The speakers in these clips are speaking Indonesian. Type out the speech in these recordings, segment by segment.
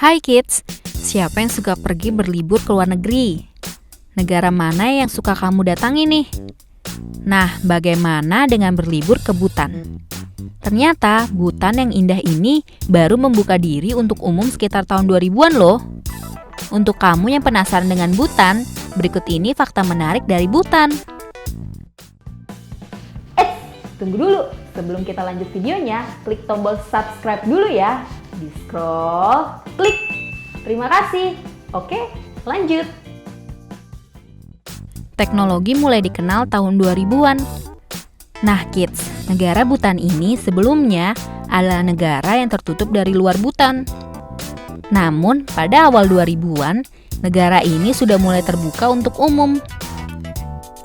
Hai kids, siapa yang suka pergi berlibur ke luar negeri? Negara mana yang suka kamu datangi nih? Nah, bagaimana dengan berlibur ke Bhutan? Ternyata Bhutan yang indah ini baru membuka diri untuk umum sekitar tahun 2000-an loh. Untuk kamu yang penasaran dengan Bhutan, berikut ini fakta menarik dari Bhutan. Tunggu dulu, sebelum kita lanjut videonya, klik tombol subscribe dulu ya. Di scroll, klik. Terima kasih. Oke, lanjut. Teknologi mulai dikenal tahun 2000-an. Nah kids, negara Bhutan ini sebelumnya adalah negara yang tertutup dari luar Bhutan. Namun, pada awal 2000-an, negara ini sudah mulai terbuka untuk umum.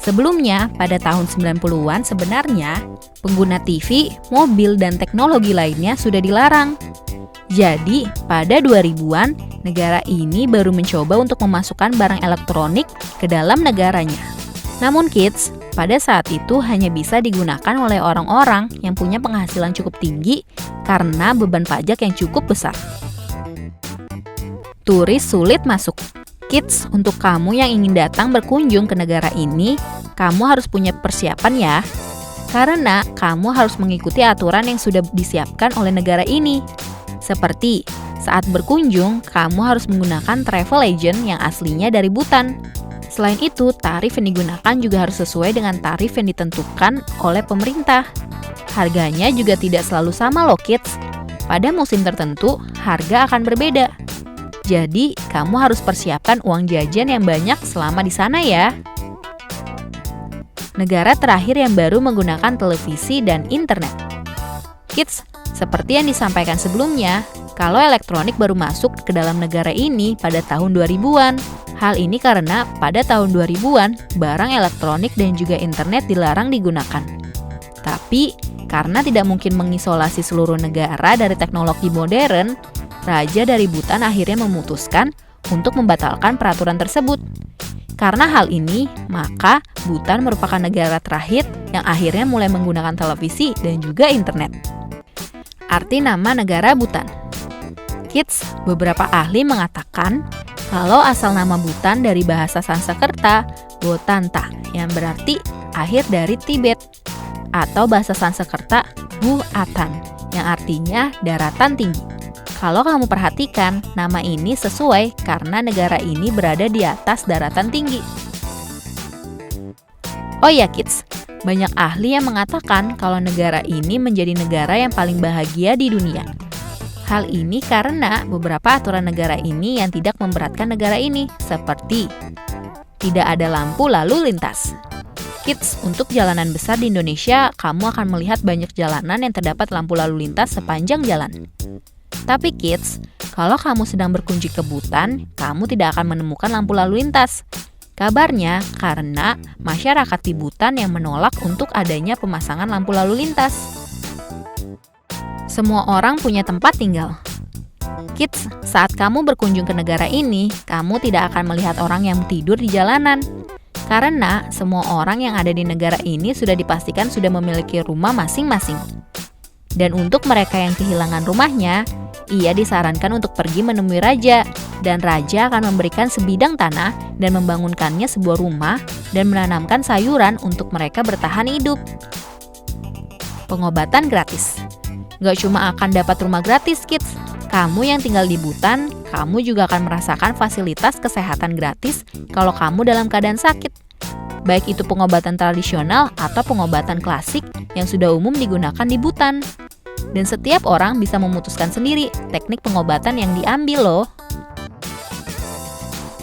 Sebelumnya, pada tahun 90-an sebenarnya, pengguna TV, mobil, dan teknologi lainnya sudah dilarang. Jadi, pada 2000-an, negara ini baru mencoba untuk memasukkan barang elektronik ke dalam negaranya. Namun kids, pada saat itu hanya bisa digunakan oleh orang-orang yang punya penghasilan cukup tinggi karena beban pajak yang cukup besar. Turis sulit masuk. Kids, untuk kamu yang ingin datang berkunjung ke negara ini, kamu harus punya persiapan ya. Karena kamu harus mengikuti aturan yang sudah disiapkan oleh negara ini. Seperti, saat berkunjung, kamu harus menggunakan travel agent yang aslinya dari Bhutan. Selain itu, tarif yang digunakan juga harus sesuai dengan tarif yang ditentukan oleh pemerintah. Harganya juga tidak selalu sama loh kids. Pada musim tertentu, harga akan berbeda. Jadi, kamu harus persiapkan uang jajan yang banyak selama di sana ya. Negara terakhir yang baru menggunakan televisi dan internet. Kids, seperti yang disampaikan sebelumnya, kalau elektronik baru masuk ke dalam negara ini pada tahun 2000-an. Hal ini karena pada tahun 2000-an, barang elektronik dan juga internet dilarang digunakan. Tapi, karena tidak mungkin mengisolasi seluruh negara dari teknologi modern, Raja dari Bhutan akhirnya memutuskan untuk membatalkan peraturan tersebut. Karena hal ini, maka Bhutan merupakan negara terakhir yang akhirnya mulai menggunakan televisi dan juga internet. Arti nama negara Bhutan. Kids, beberapa ahli mengatakan kalau asal nama Bhutan dari bahasa Sanskerta, Botanta, yang berarti akhir dari Tibet, atau bahasa Sanskerta, Bu-atan, yang artinya daratan tinggi. Kalau kamu perhatikan, nama ini sesuai karena negara ini berada di atas daratan tinggi. Oh ya kids, banyak ahli yang mengatakan kalau negara ini menjadi negara yang paling bahagia di dunia. Hal ini karena beberapa aturan negara ini yang tidak memberatkan negara ini, seperti tidak ada lampu lalu lintas. Kids, untuk jalanan besar di Indonesia, kamu akan melihat banyak jalanan yang terdapat lampu lalu lintas sepanjang jalan. Tapi kids, kalau kamu sedang berkunjung ke Bhutan, kamu tidak akan menemukan lampu lalu lintas. Kabarnya karena masyarakat di Bhutan yang menolak untuk adanya pemasangan lampu lalu lintas. Semua orang punya tempat tinggal. Kids, saat kamu berkunjung ke negara ini, kamu tidak akan melihat orang yang tidur di jalanan. Karena semua orang yang ada di negara ini sudah dipastikan sudah memiliki rumah masing-masing. Dan untuk mereka yang kehilangan rumahnya, ia disarankan untuk pergi menemui raja, dan raja akan memberikan sebidang tanah dan membangunkannya sebuah rumah dan menanamkan sayuran untuk mereka bertahan hidup. Pengobatan gratis. Gak cuma akan dapat rumah gratis, kids. Kamu yang tinggal di Bhutan, kamu juga akan merasakan fasilitas kesehatan gratis kalau kamu dalam keadaan sakit. Baik itu pengobatan tradisional atau pengobatan klasik yang sudah umum digunakan di Bhutan. Dan setiap orang bisa memutuskan sendiri teknik pengobatan yang diambil loh.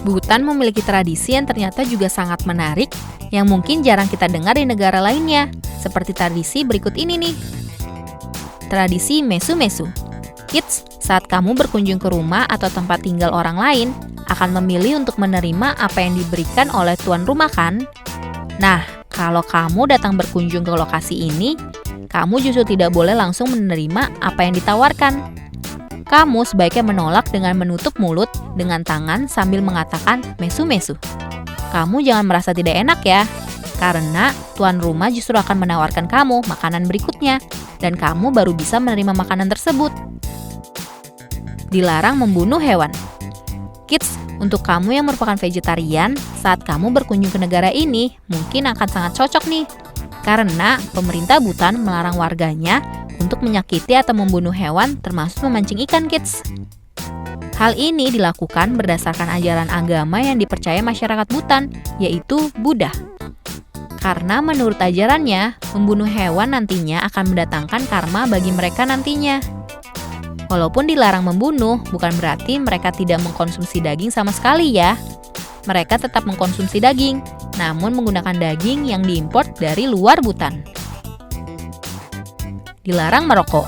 Bhutan memiliki tradisi yang ternyata juga sangat menarik yang mungkin jarang kita dengar di negara lainnya. Seperti tradisi berikut ini nih. Tradisi mesu-mesu. Kids, saat kamu berkunjung ke rumah atau tempat tinggal orang lain, akan memilih untuk menerima apa yang diberikan oleh tuan rumah kan? Nah, kalau kamu datang berkunjung ke lokasi ini, kamu justru tidak boleh langsung menerima apa yang ditawarkan. Kamu sebaiknya menolak dengan menutup mulut dengan tangan sambil mengatakan mesu-mesu. Kamu jangan merasa tidak enak ya, karena tuan rumah justru akan menawarkan kamu makanan berikutnya, dan kamu baru bisa menerima makanan tersebut. dilarang membunuh hewan. Kids, untuk kamu yang merupakan vegetarian, saat kamu berkunjung ke negara ini, mungkin akan sangat cocok nih. Karena pemerintah Bhutan melarang warganya untuk menyakiti atau membunuh hewan termasuk memancing ikan, kids. Hal ini dilakukan berdasarkan ajaran agama yang dipercaya masyarakat Bhutan, yaitu Buddha. Karena menurut ajarannya, membunuh hewan nantinya akan mendatangkan karma bagi mereka nantinya. Walaupun dilarang membunuh, bukan berarti mereka tidak mengkonsumsi daging sama sekali ya. Mereka tetap mengkonsumsi daging, namun menggunakan daging yang diimpor dari luar Bhutan. Dilarang merokok.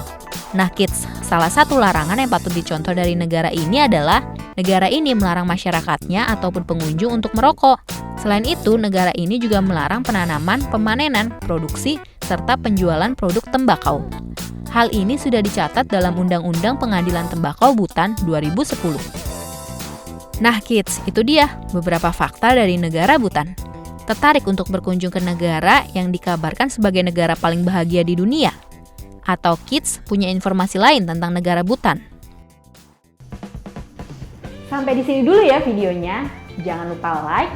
Nah kids, salah satu larangan yang patut dicontoh dari negara ini adalah negara ini melarang masyarakatnya ataupun pengunjung untuk merokok. Selain itu, negara ini juga melarang penanaman, pemanenan, produksi, serta penjualan produk tembakau. Hal ini sudah dicatat dalam Undang-Undang Pengadilan Tembakau Bhutan 2010. Nah kids, itu dia beberapa fakta dari negara Bhutan. Tertarik untuk berkunjung ke negara yang dikabarkan sebagai negara paling bahagia di dunia? Atau kids punya informasi lain tentang negara Bhutan? Sampai di sini dulu ya videonya. Jangan lupa like,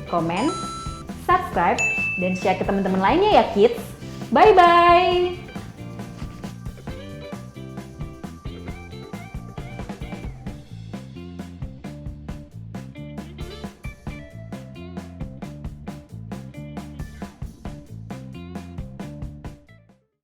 komen, subscribe, dan share ke teman-teman lainnya ya kids. Bye-bye!